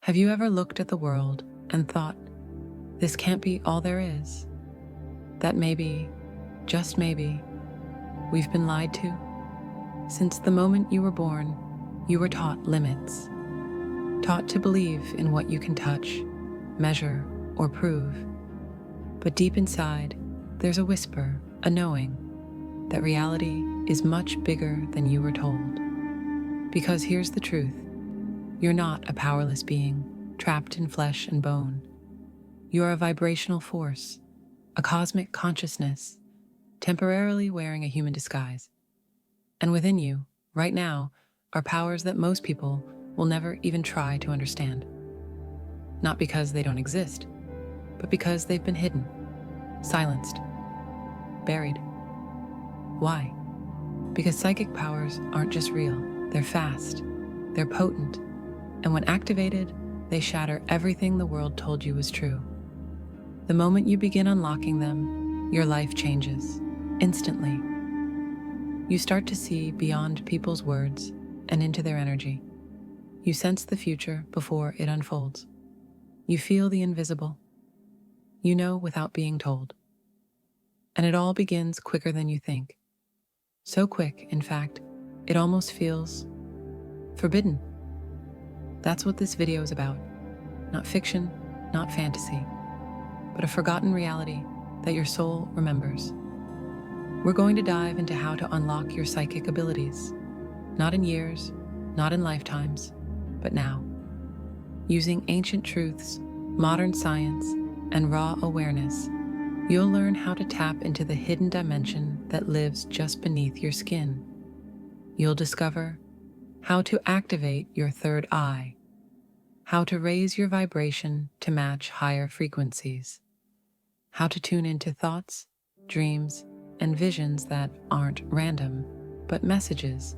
Have you ever looked at the world and thought, this can't be all there is? That maybe, just maybe, we've been lied to? Since the moment you were born, you were taught limits, taught to believe in what you can touch, measure, or prove. But deep inside, there's a whisper, a knowing, that reality is much bigger than you were told. Because here's the truth. You're not a powerless being, trapped in flesh and bone. You're a vibrational force, a cosmic consciousness, temporarily wearing a human disguise. And within you, right now, are powers that most people will never even try to understand. Not because they don't exist, but because they've been hidden, silenced, buried. Why? Because psychic powers aren't just real, they're fast, they're potent, and when activated, they shatter everything the world told you was true. The moment you begin unlocking them, your life changes, instantly. You start to see beyond people's words and into their energy. You sense the future before it unfolds. You feel the invisible. You know without being told. And it all begins quicker than you think. So quick, in fact, it almost feels forbidden. That's what this video is about. Not fiction, not fantasy, but a forgotten reality that your soul remembers. We're going to dive into how to unlock your psychic abilities, not in years, not in lifetimes, but now. Using ancient truths, modern science, and raw awareness, you'll learn how to tap into the hidden dimension that lives just beneath your skin. You'll discover how to activate your third eye, how to raise your vibration to match higher frequencies, how to tune into thoughts, dreams, and visions that aren't random, but messages,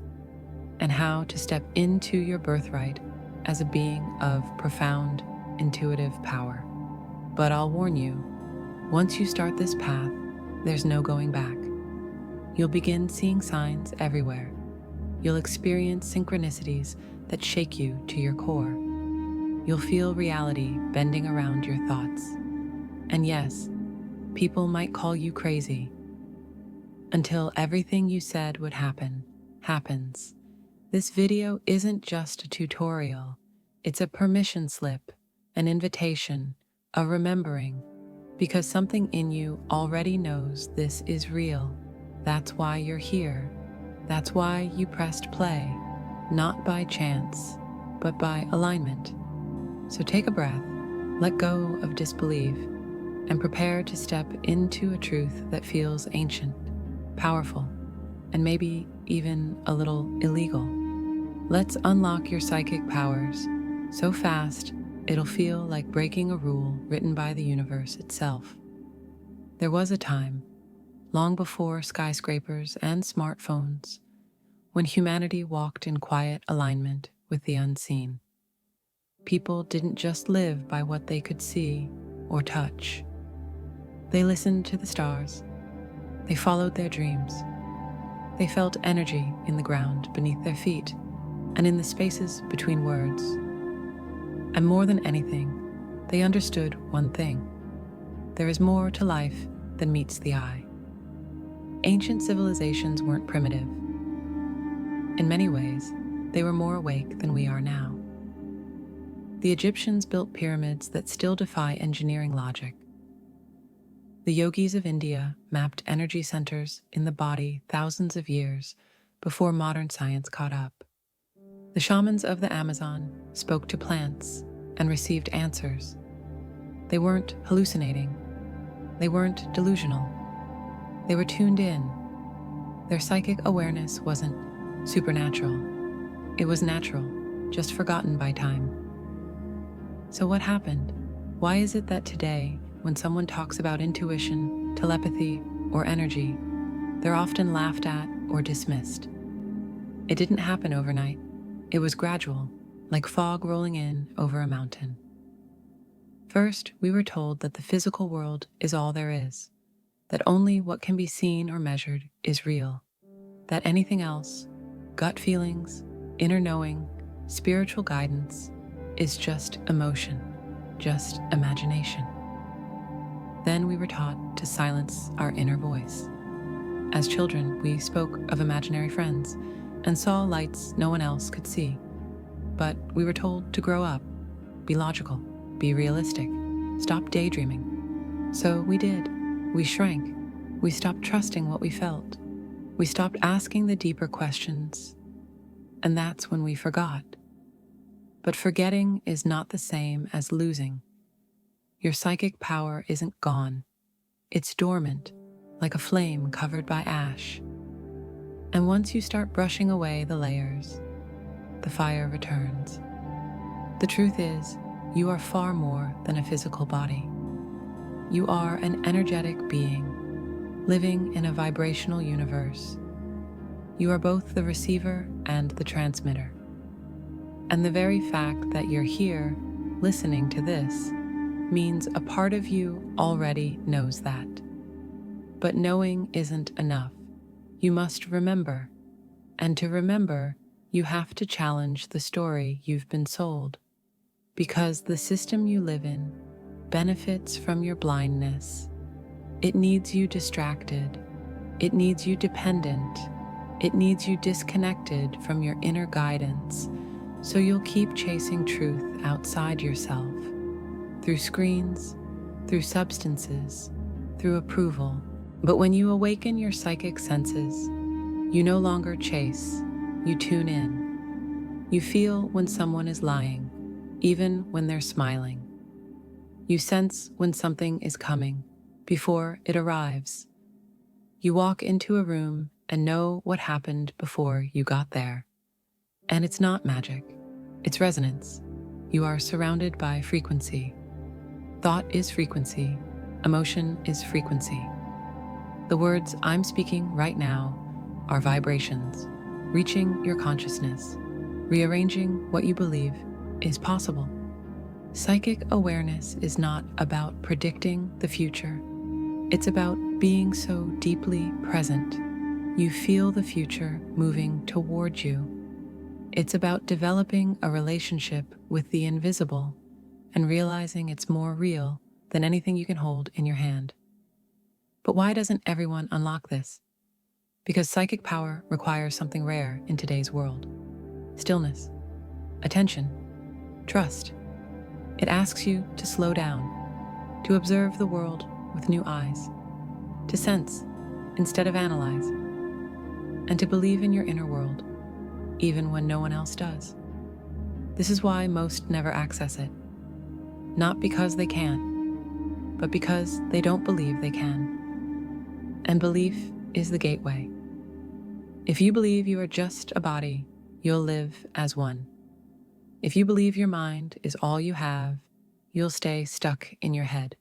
and how to step into your birthright as a being of profound, intuitive power. But I'll warn you, once you start this path, there's no going back. You'll begin seeing signs everywhere. You'll experience synchronicities that shake you to your core. You'll feel reality bending around your thoughts. And yes, people might call you crazy, until everything you said would happen, happens. This video isn't just a tutorial. It's a permission slip, an invitation, a remembering, because something in you already knows this is real. That's why you're here. That's why you pressed play, not by chance, but by alignment. So take a breath, let go of disbelief, and prepare to step into a truth that feels ancient, powerful, and maybe even a little illegal. Let's unlock your psychic powers so fast it'll feel like breaking a rule written by the universe itself. There was a time, long before skyscrapers and smartphones, when humanity walked in quiet alignment with the unseen. People didn't just live by what they could see or touch. They listened to the stars. They followed their dreams. They felt energy in the ground beneath their feet and in the spaces between words. And more than anything, they understood one thing. There is more to life than meets the eye. Ancient civilizations weren't primitive. In many ways, they were more awake than we are now. The Egyptians built pyramids that still defy engineering logic. The yogis of India mapped energy centers in the body thousands of years before modern science caught up. The shamans of the Amazon spoke to plants and received answers. They weren't hallucinating. They weren't delusional. They were tuned in. Their psychic awareness wasn't supernatural. It was natural, just forgotten by time. So what happened? Why is it that today, when someone talks about intuition, telepathy, or energy, they're often laughed at or dismissed? It didn't happen overnight. It was gradual, like fog rolling in over a mountain. First, we were told that the physical world is all there is, that only what can be seen or measured is real, that anything else, gut feelings, inner knowing, spiritual guidance, is just emotion, just imagination. Then we were taught to silence our inner voice. As children, we spoke of imaginary friends and saw lights no one else could see. But we were told to grow up, be logical, be realistic, stop daydreaming. So we did. We shrank. We stopped trusting what we felt. We stopped asking the deeper questions. And that's when we forgot. But forgetting is not the same as losing. Your psychic power isn't gone. It's dormant, like a flame covered by ash. And once you start brushing away the layers, the fire returns. The truth is, you are far more than a physical body. You are an energetic being, living in a vibrational universe. You are both the receiver and the transmitter. And the very fact that you're here, listening to this, means a part of you already knows that. But knowing isn't enough. You must remember. And to remember, you have to challenge the story you've been sold. Because the system you live in benefits from your blindness. It needs you distracted. It needs you dependent. It needs you disconnected from your inner guidance, so you'll keep chasing truth outside yourself, through screens, through substances, through approval. But when you awaken your psychic senses, you no longer chase, you tune in. You feel when someone is lying, even when they're smiling. You sense when something is coming before it arrives. You walk into a room and know what happened before you got there. And it's not magic, it's resonance. You are surrounded by frequency. Thought is frequency, emotion is frequency. The words I'm speaking right now are vibrations, reaching your consciousness, rearranging what you believe is possible. Psychic awareness is not about predicting the future. It's about being so deeply present. You feel the future moving toward you. It's about developing a relationship with the invisible and realizing it's more real than anything you can hold in your hand. But why doesn't everyone unlock this? Because psychic power requires something rare in today's world. Stillness, attention, trust. It asks you to slow down, to observe the world with new eyes, to sense instead of analyze, and to believe in your inner world, even when no one else does. This is why most never access it. Not because they can't, but because they don't believe they can. And belief is the gateway. If you believe you are just a body, you'll live as one. If you believe your mind is all you have, you'll stay stuck in your head.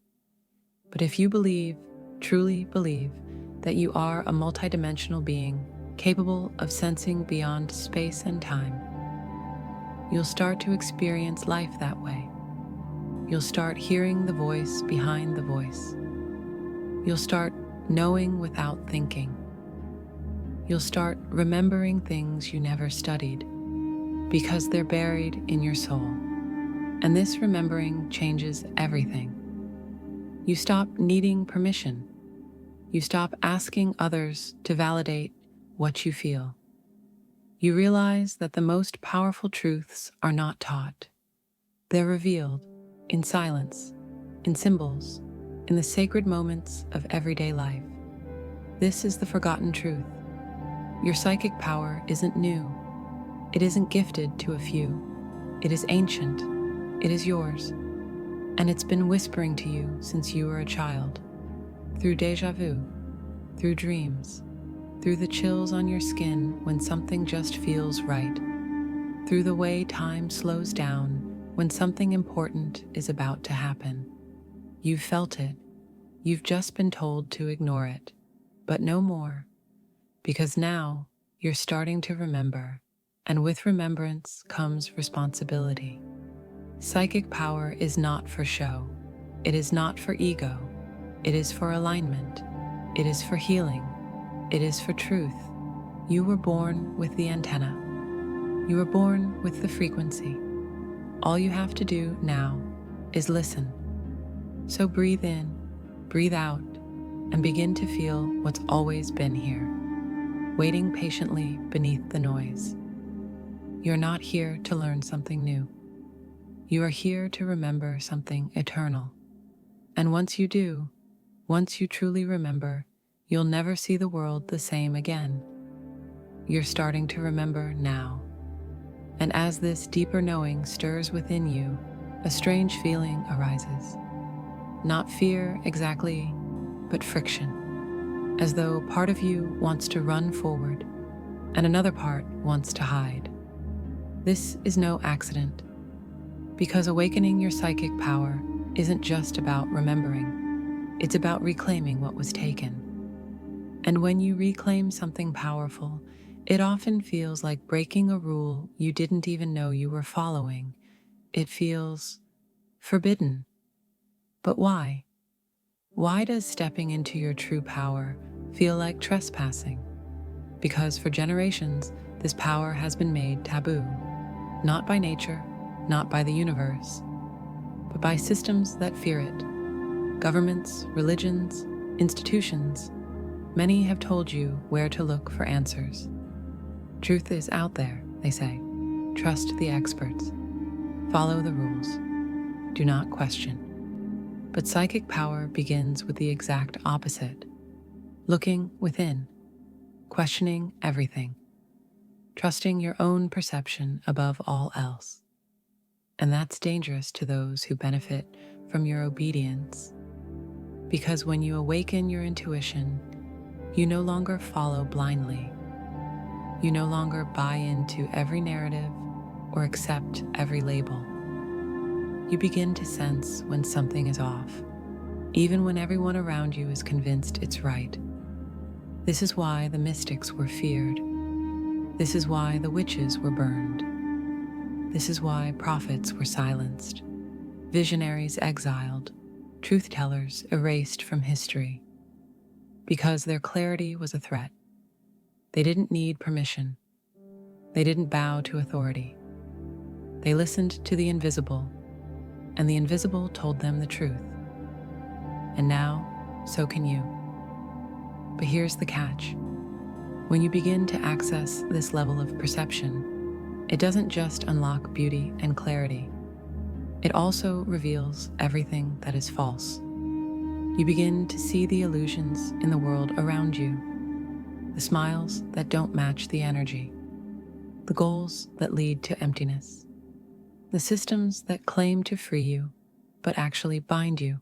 But if you believe, truly believe, that you are a multidimensional being capable of sensing beyond space and time, you'll start to experience life that way. You'll start hearing the voice behind the voice. You'll start knowing without thinking. You'll start remembering things you never studied because they're buried in your soul. And this remembering changes everything. You stop needing permission. You stop asking others to validate what you feel. You realize that the most powerful truths are not taught. They're revealed in silence, in symbols, in the sacred moments of everyday life. This is the forgotten truth. Your psychic power isn't new. It isn't gifted to a few. It is ancient. It is yours. And it's been whispering to you since you were a child. Through déjà vu, through dreams, through the chills on your skin when something just feels right, through the way time slows down when something important is about to happen. You've felt it. You've just been told to ignore it, but no more, because now you're starting to remember, and with remembrance comes responsibility. Psychic power is not for show. It is not for ego. It is for alignment. It is for healing. It is for truth. You were born with the antenna. You were born with the frequency. All you have to do now is listen. So breathe in, breathe out, and begin to feel what's always been here, waiting patiently beneath the noise. You're not here to learn something new. You are here to remember something eternal. And once you do, once you truly remember, you'll never see the world the same again. You're starting to remember now. And as this deeper knowing stirs within you, a strange feeling arises. Not fear exactly, but friction, as though part of you wants to run forward and another part wants to hide. This is no accident, because awakening your psychic power isn't just about remembering, it's about reclaiming what was taken. And when you reclaim something powerful, it often feels like breaking a rule you didn't even know you were following. It feels forbidden. But why? Why does stepping into your true power feel like trespassing? Because for generations, this power has been made taboo. Not by nature, not by the universe, but by systems that fear it. Governments, religions, institutions. Many have told you where to look for answers. Truth is out there, they say. Trust the experts. Follow the rules. Do not question. But psychic power begins with the exact opposite. Looking within, questioning everything, trusting your own perception above all else. And that's dangerous to those who benefit from your obedience. Because when you awaken your intuition, you no longer follow blindly. You no longer buy into every narrative or accept every label. You begin to sense when something is off, even when everyone around you is convinced it's right. This is why the mystics were feared. This is why the witches were burned. This is why prophets were silenced, visionaries exiled, truth-tellers erased from history. Because their clarity was a threat. They didn't need permission. They didn't bow to authority. They listened to the invisible, and the invisible told them the truth. And now, so can you. But here's the catch. When you begin to access this level of perception, it doesn't just unlock beauty and clarity. It also reveals everything that is false. You begin to see the illusions in the world around you, the smiles that don't match the energy, the goals that lead to emptiness, the systems that claim to free you, but actually bind you.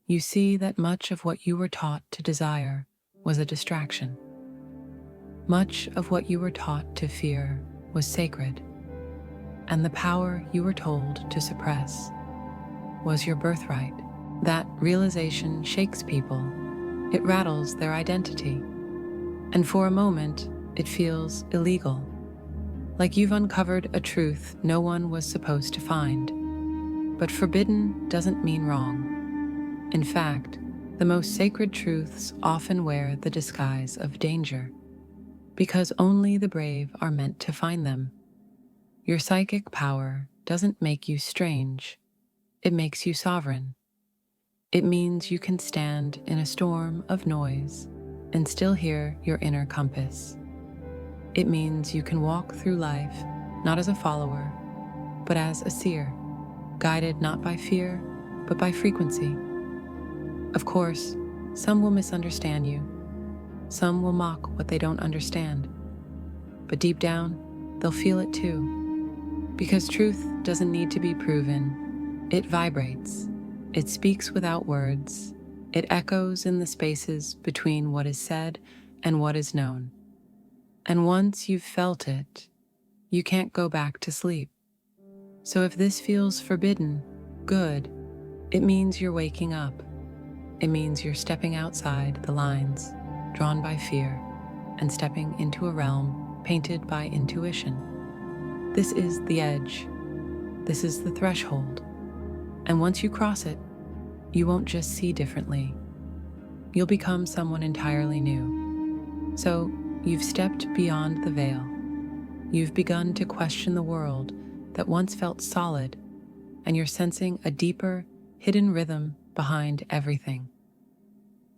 You see that much of what you were taught to desire was a distraction. Much of what you were taught to fear was sacred, and the power you were told to suppress was your birthright. That realization shakes people. It rattles their identity. And for a moment, it feels illegal. Like you've uncovered a truth no one was supposed to find. But forbidden doesn't mean wrong. In fact, the most sacred truths often wear the disguise of danger, because only the brave are meant to find them. Your psychic power doesn't make you strange. It makes you sovereign. It means you can stand in a storm of noise and still hear your inner compass. It means you can walk through life not as a follower, but as a seer, guided not by fear, but by frequency. Of course, some will misunderstand you. Some will mock what they don't understand. But deep down, they'll feel it too. Because truth doesn't need to be proven. It vibrates. It speaks without words. It echoes in the spaces between what is said and what is known. And once you've felt it, you can't go back to sleep. So if this feels forbidden, good, it means you're waking up. It means you're stepping outside the lines drawn by fear and stepping into a realm painted by intuition. This is the edge. This is the threshold. And once you cross it, you won't just see differently. You'll become someone entirely new. So you've stepped beyond the veil. You've begun to question the world that once felt solid, and you're sensing a deeper, hidden rhythm behind everything.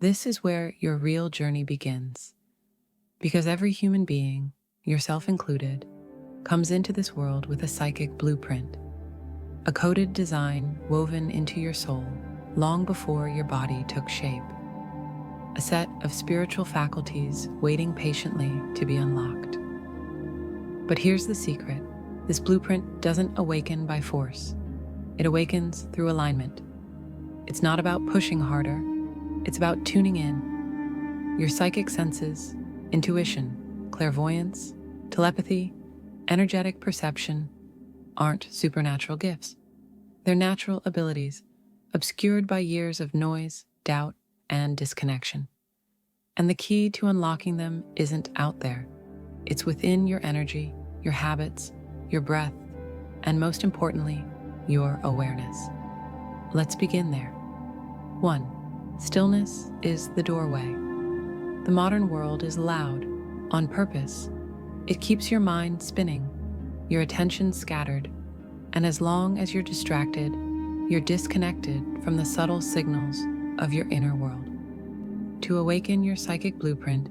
This is where your real journey begins, because every human being, yourself included, comes into this world with a psychic blueprint, a coded design woven into your soul long before your body took shape, a set of spiritual faculties waiting patiently to be unlocked. But here's the secret: this blueprint doesn't awaken by force. It awakens through alignment. It's not about pushing harder, it's about tuning in. Your psychic senses, intuition, clairvoyance, telepathy, energetic perception aren't supernatural gifts. They're natural abilities, obscured by years of noise, doubt, and disconnection. And the key to unlocking them isn't out there. It's within your energy, your habits, your breath, and most importantly, your awareness. Let's begin there. 1. Stillness is the doorway. The modern world is loud, on purpose. It keeps your mind spinning, your attention scattered, and as long as you're distracted, you're disconnected from the subtle signals of your inner world. To awaken your psychic blueprint,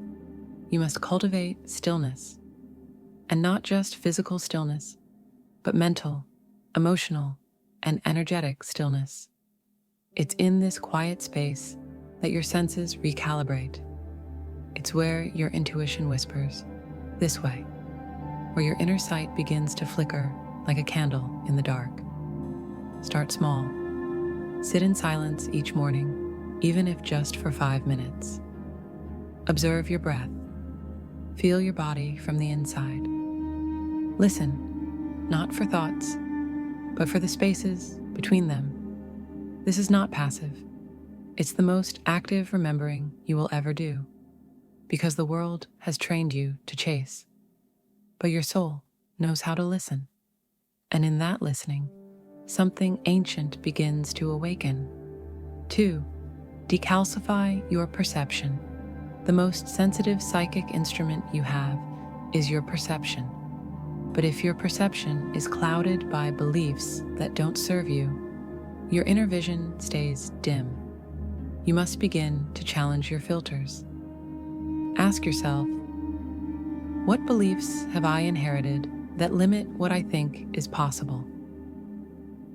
you must cultivate stillness, and not just physical stillness, but mental, emotional, and energetic stillness. It's in this quiet space that your senses recalibrate. It's where your intuition whispers, "This way," where your inner sight begins to flicker like a candle in the dark. Start small. Sit in silence each morning, even if just for 5 minutes. Observe your breath. Feel your body from the inside. Listen, not for thoughts, but for the spaces between them. This is not passive. It's the most active remembering you will ever do, because the world has trained you to chase. But your soul knows how to listen. And in that listening, something ancient begins to awaken. 2. Decalcify your perception. The most sensitive psychic instrument you have is your perception. But if your perception is clouded by beliefs that don't serve you, your inner vision stays dim. You must begin to challenge your filters. Ask yourself, what beliefs have I inherited that limit what I think is possible?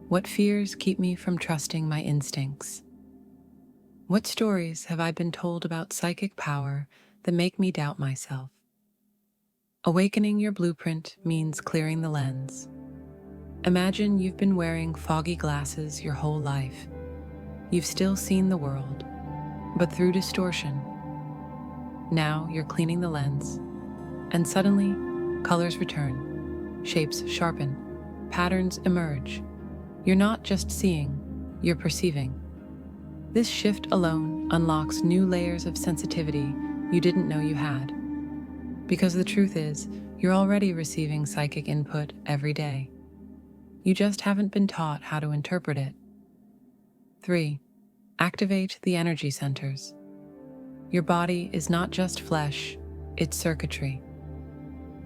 What fears keep me from trusting my instincts? What stories have I been told about psychic power that make me doubt myself? Awakening your blueprint means clearing the lens. Imagine you've been wearing foggy glasses your whole life. You've still seen the world, but through distortion. Now you're cleaning the lens, and suddenly, colors return, shapes sharpen, patterns emerge. You're not just seeing, you're perceiving. This shift alone unlocks new layers of sensitivity you didn't know you had. Because the truth is, you're already receiving psychic input every day. You just haven't been taught how to interpret it. 3. Activate the energy centers. Your body is not just flesh, it's circuitry.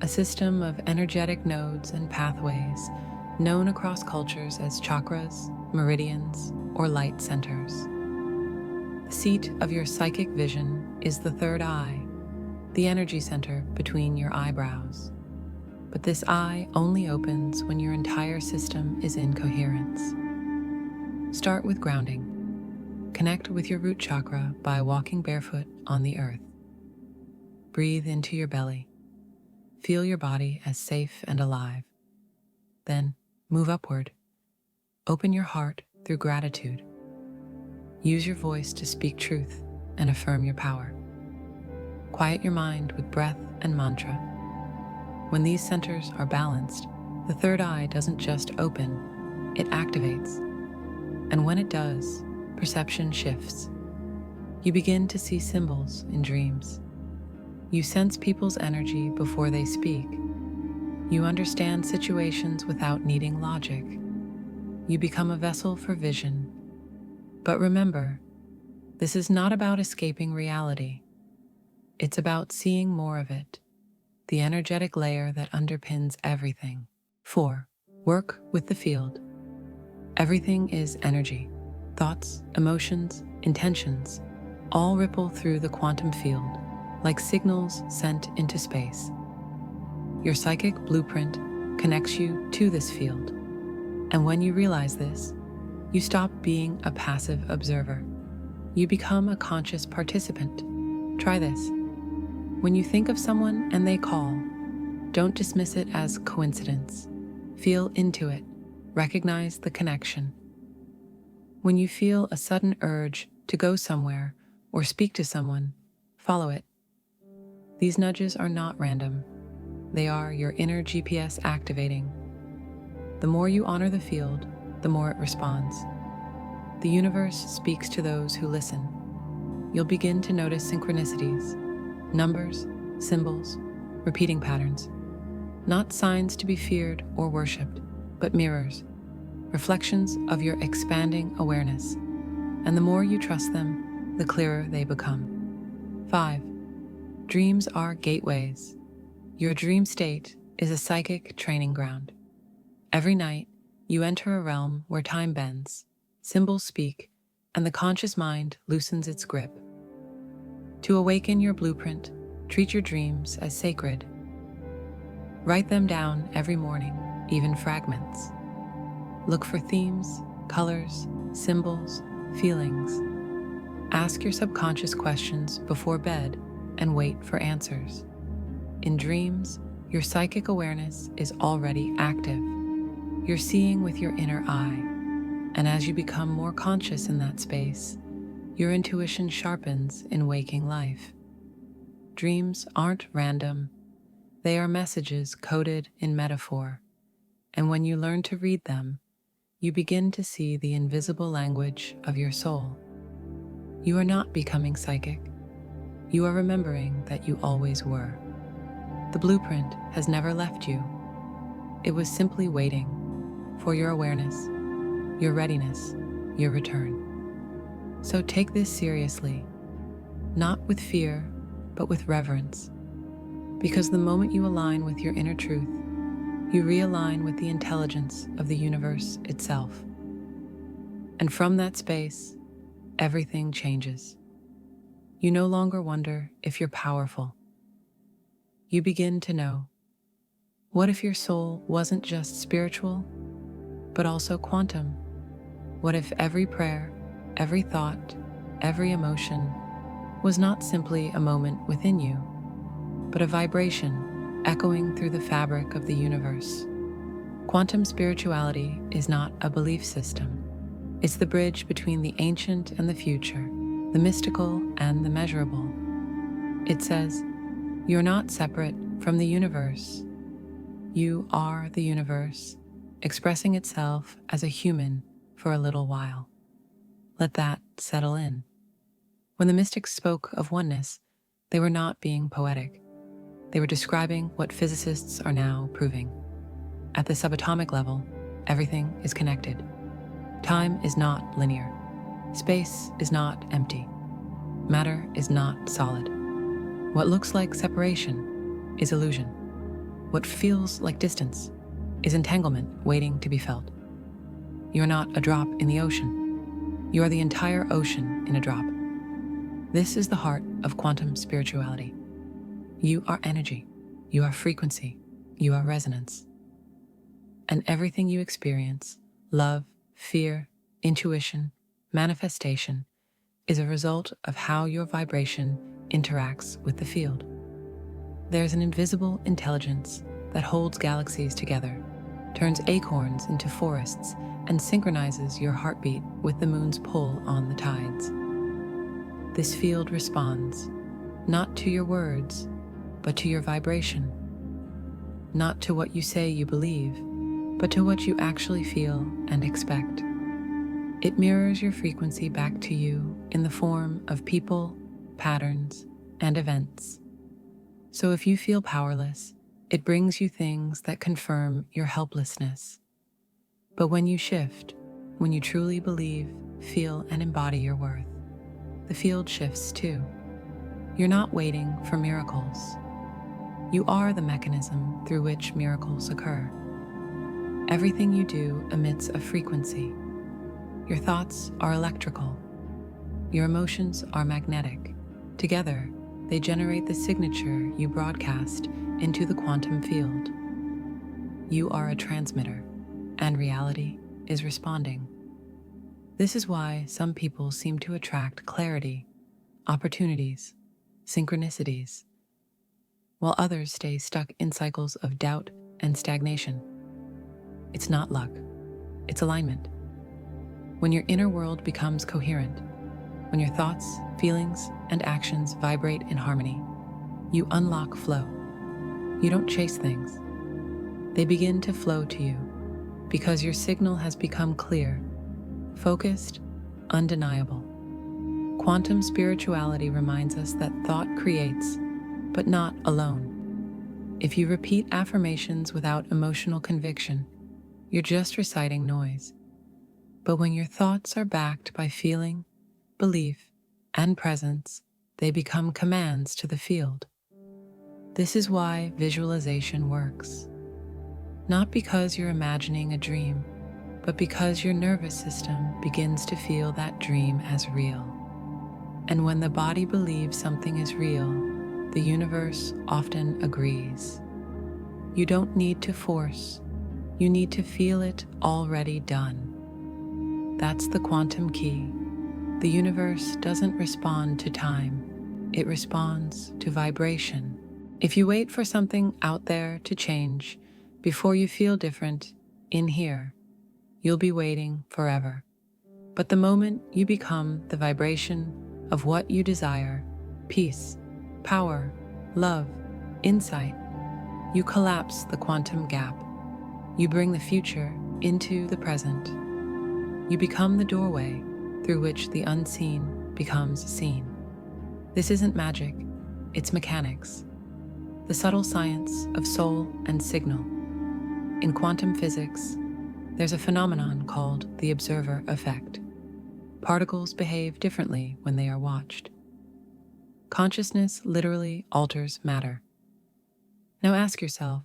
A system of energetic nodes and pathways known across cultures as chakras, meridians, or light centers. The seat of your psychic vision is the third eye, the energy center between your eyebrows. But this eye only opens when your entire system is in coherence. Start with grounding. Connect with your root chakra by walking barefoot on the earth. Breathe into your belly. Feel your body as safe and alive. Then move upward. Open your heart through gratitude. Use your voice to speak truth and affirm your power. Quiet your mind with breath and mantra. When these centers are balanced, the third eye doesn't just open, it activates. And when it does, perception shifts. You begin to see symbols in dreams. You sense people's energy before they speak. You understand situations without needing logic. You become a vessel for vision. But remember, this is not about escaping reality. It's about seeing more of it, the energetic layer that underpins everything. 4. Work with the field. Everything is energy. Thoughts, emotions, intentions, all ripple through the quantum field, like signals sent into space. Your psychic blueprint connects you to this field. And when you realize this, you stop being a passive observer. You become a conscious participant. Try this. When you think of someone and they call, don't dismiss it as coincidence. Feel into it. Recognize the connection. When you feel a sudden urge to go somewhere or speak to someone, follow it. These nudges are not random. They are your inner GPS activating. The more you honor the field, the more it responds. The universe speaks to those who listen. You'll begin to notice synchronicities, numbers, symbols, repeating patterns. Not signs to be feared or worshipped, but mirrors, reflections of your expanding awareness. And the more you trust them, the clearer they become. 5. Dreams are gateways. Your dream state is a psychic training ground. Every night, you enter a realm where time bends, symbols speak, and the conscious mind loosens its grip. To awaken your blueprint, treat your dreams as sacred. Write them down every morning, even fragments. Look for themes, colors, symbols, feelings. Ask your subconscious questions before bed and wait for answers. In dreams, your psychic awareness is already active. You're seeing with your inner eye, and as you become more conscious in that space, your intuition sharpens in waking life. Dreams aren't random. They are messages coded in metaphor, and when you learn to read them, you begin to see the invisible language of your soul. You are not becoming psychic. You are remembering that you always were. The blueprint has never left you. It was simply waiting for your awareness, your readiness, your return. So take this seriously, not with fear, but with reverence. Because the moment you align with your inner truth, you realign with the intelligence of the universe itself. And from that space, everything changes. You no longer wonder if you're powerful. You begin to know, what if your soul wasn't just spiritual, but also quantum? What if every prayer, every thought, every emotion was not simply a moment within you, but a vibration echoing through the fabric of the universe? Quantum spirituality is not a belief system. It's the bridge between the ancient and the future, the mystical and the measurable. It says, you're not separate from the universe. You are the universe, expressing itself as a human for a little while. Let that settle in. When the mystics spoke of oneness, they were not being poetic. They were describing what physicists are now proving. At the subatomic level, everything is connected. Time is not linear. Space is not empty. Matter is not solid. What looks like separation is illusion. What feels like distance is entanglement waiting to be felt. You are not a drop in the ocean. You are the entire ocean in a drop. This is the heart of quantum spirituality. You are energy. You are frequency. You are resonance. And everything you experience, love, fear, intuition, manifestation, is a result of how your vibration interacts with the field. There's an invisible intelligence that holds galaxies together, turns acorns into forests, and synchronizes your heartbeat with the moon's pull on the tides. This field responds, not to your words, but to your vibration. Not to what you say you believe, but to what you actually feel and expect. It mirrors your frequency back to you in the form of people, patterns, and events. So if you feel powerless, it brings you things that confirm your helplessness. But when you shift, when you truly believe, feel, and embody your worth, the field shifts too. You're not waiting for miracles. You are the mechanism through which miracles occur. Everything you do emits a frequency. Your thoughts are electrical. Your emotions are magnetic. Together, they generate the signature you broadcast into the quantum field. You are a transmitter, and reality is responding. This is why some people seem to attract clarity, opportunities, synchronicities, while others stay stuck in cycles of doubt and stagnation. It's not luck, it's alignment. When your inner world becomes coherent, when your thoughts, feelings, and actions vibrate in harmony, you unlock flow. You don't chase things. They begin to flow to you because your signal has become clear, focused, undeniable. Quantum spirituality reminds us that thought creates, but not alone. If you repeat affirmations without emotional conviction, you're just reciting noise. But when your thoughts are backed by feeling, belief, and presence, they become commands to the field. This is why visualization works. Not because you're imagining a dream, but because your nervous system begins to feel that dream as real. And when the body believes something is real, the universe often agrees. You don't need to force. You need to feel it already done. That's the quantum key. The universe doesn't respond to time. It responds to vibration. If you wait for something out there to change before you feel different in here, you'll be waiting forever. But the moment you become the vibration of what you desire, peace, power, love, insight, you collapse the quantum gap. You bring the future into the present. You become the doorway through which the unseen becomes seen. This isn't magic, it's mechanics. The subtle science of soul and signal. In quantum physics, there's a phenomenon called the observer effect. Particles behave differently when they are watched. Consciousness literally alters matter. Now ask yourself,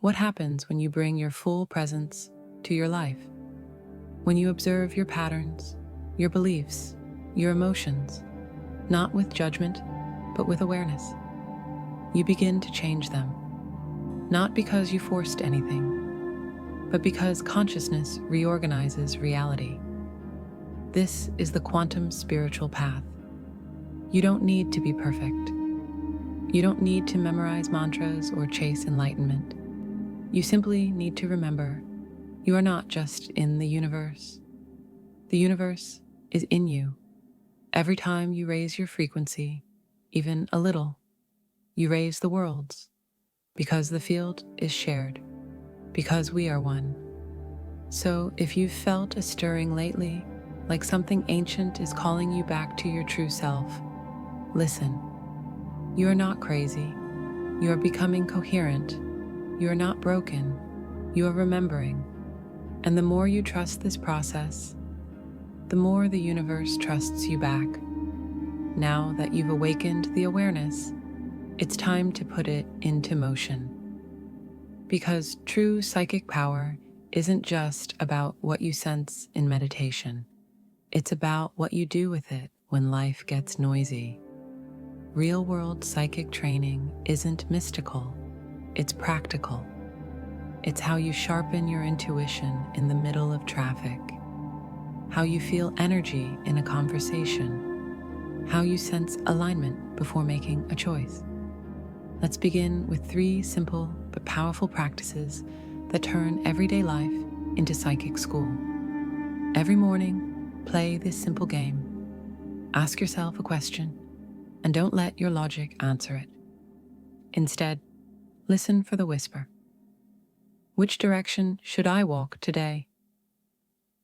what happens when you bring your full presence to your life? When you observe your patterns, your beliefs, your emotions, not with judgment, but with awareness. You begin to change them, not because you forced anything, but because consciousness reorganizes reality. This is the quantum spiritual path. You don't need to be perfect. You don't need to memorize mantras or chase enlightenment. You simply need to remember you are not just in the universe. The universe is in you. Every time you raise your frequency, even a little, you raise the world's, because the field is shared, because we are one. So if you've felt a stirring lately, like something ancient is calling you back to your true self, listen. You are not crazy. You are becoming coherent. You are not broken. You are remembering. And the more you trust this process, the more the universe trusts you back. Now that you've awakened the awareness, it's time to put it into motion. Because true psychic power isn't just about what you sense in meditation. It's about what you do with it when life gets noisy. Real-world psychic training isn't mystical, it's practical. It's how you sharpen your intuition in the middle of traffic, how you feel energy in a conversation, how you sense alignment before making a choice. Let's begin with 3 simple but powerful practices that turn everyday life into psychic school. Every morning, play this simple game. Ask yourself a question, and don't let your logic answer it. Instead, listen for the whisper. Which direction should I walk today?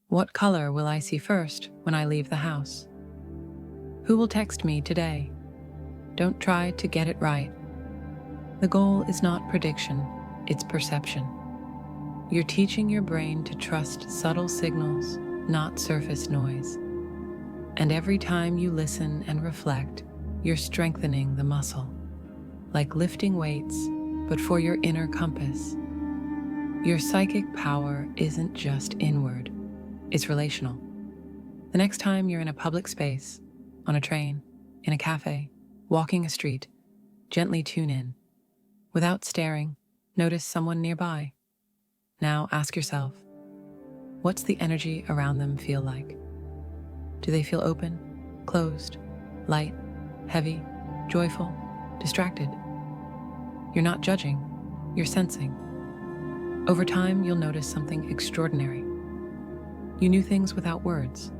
What color will I see first when I leave the house? Who will text me today? Don't try to get it right. The goal is not prediction, it's perception. You're teaching your brain to trust subtle signals, not surface noise. And every time you listen and reflect, you're strengthening the muscle, like lifting weights, but for your inner compass. Your psychic power isn't just inward, it's relational. The next time you're in a public space, on a train, in a cafe, walking a street, gently tune in. Without staring, notice someone nearby. Now ask yourself, what's the energy around them feel like? Do they feel open, closed, light, heavy, joyful, distracted? You're not judging, you're sensing. Over time, you'll notice something extraordinary. You knew things without words.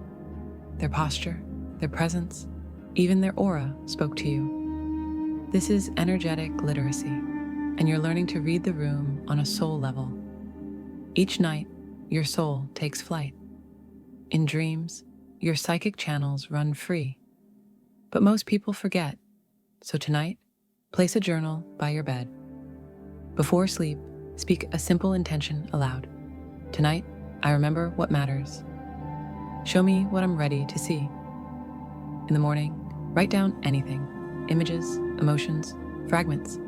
Their posture, their presence, even their aura spoke to you. This is energetic literacy, and you're learning to read the room on a soul level. Each night, your soul takes flight. In dreams, your psychic channels run free. But most people forget, so tonight, place a journal by your bed. Before sleep, speak a simple intention aloud. Tonight, I remember what matters. Show me what I'm ready to see. In the morning, write down anything, images, emotions, fragments.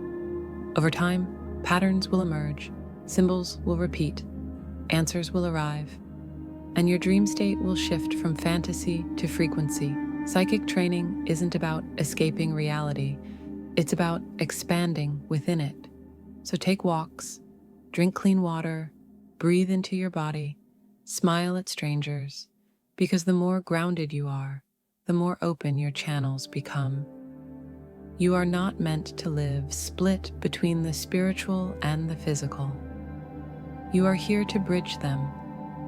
Over time, patterns will emerge, symbols will repeat, answers will arrive, and your dream state will shift from fantasy to frequency. Psychic training isn't about escaping reality, it's about expanding within it. So take walks, drink clean water, breathe into your body, smile at strangers, because the more grounded you are, the more open your channels become. You are not meant to live split between the spiritual and the physical. You are here to bridge them,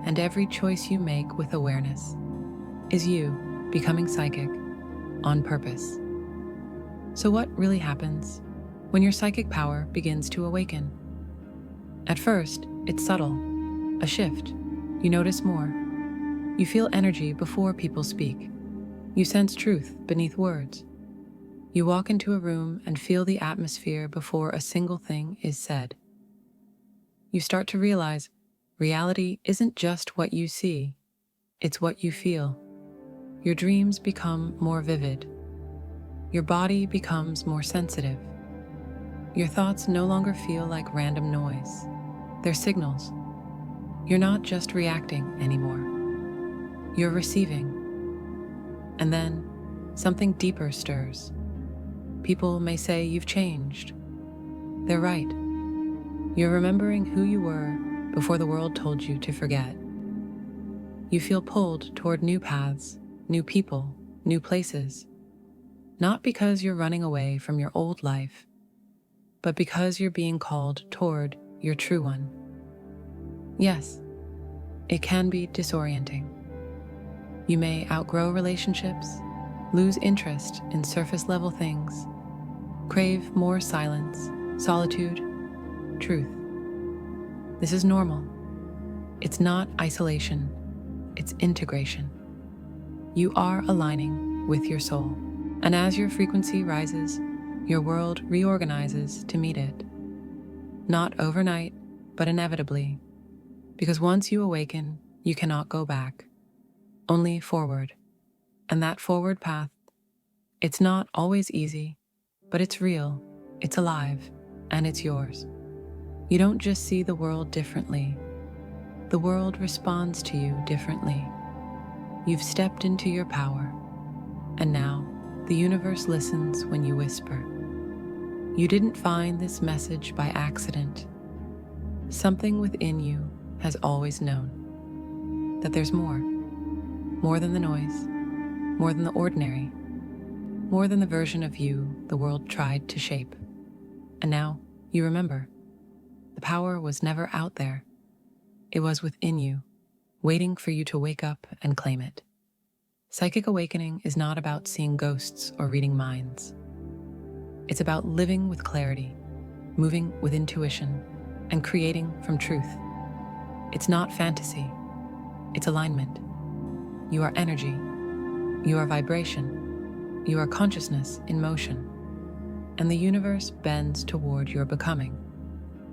and every choice you make with awareness is you becoming psychic on purpose. So what really happens when your psychic power begins to awaken? At first, it's subtle, a shift. You notice more. You feel energy before people speak. You sense truth beneath words. You walk into a room and feel the atmosphere before a single thing is said. You start to realize reality isn't just what you see, it's what you feel. Your dreams become more vivid. Your body becomes more sensitive. Your thoughts no longer feel like random noise. They're signals. You're not just reacting anymore. You're receiving. And then something deeper stirs. People may say you've changed. They're right. You're remembering who you were before the world told you to forget. You feel pulled toward new paths, new people, new places. Not because you're running away from your old life, but because you're being called toward your true one. Yes, it can be disorienting. You may outgrow relationships, lose interest in surface-level things, crave more silence, solitude, truth. This is normal. It's not isolation, it's integration. You are aligning with your soul, and as your frequency rises, your world reorganizes to meet it. Not overnight, but inevitably, because once you awaken, you cannot go back, only forward. And that forward path, it's not always easy, but it's real, it's alive, and it's yours. You don't just see the world differently. The world responds to you differently. You've stepped into your power, and now the universe listens when you whisper. You didn't find this message by accident. Something within you has always known that there's more than the noise, more than the ordinary, more than the version of you the world tried to shape. And now you remember, the power was never out there. It was within you, waiting for you to wake up and claim it. Psychic awakening is not about seeing ghosts or reading minds. It's about living with clarity, moving with intuition, and creating from truth. It's not fantasy, it's alignment. You are energy, you are vibration, you are consciousness in motion, and the universe bends toward your becoming.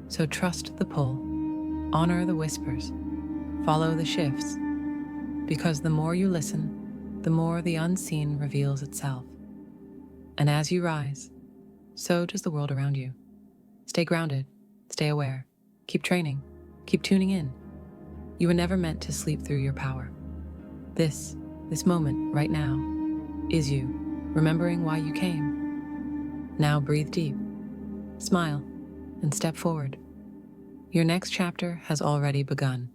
So trust the pull, honor the whispers, follow the shifts, because the more you listen, the more the unseen reveals itself. And as you rise, so does the world around you. Stay grounded, stay aware, keep training, Keep tuning in. You were never meant to sleep through your power. This moment right now is you, remembering why you came. Now breathe deep, smile, and step forward. Your next chapter has already begun.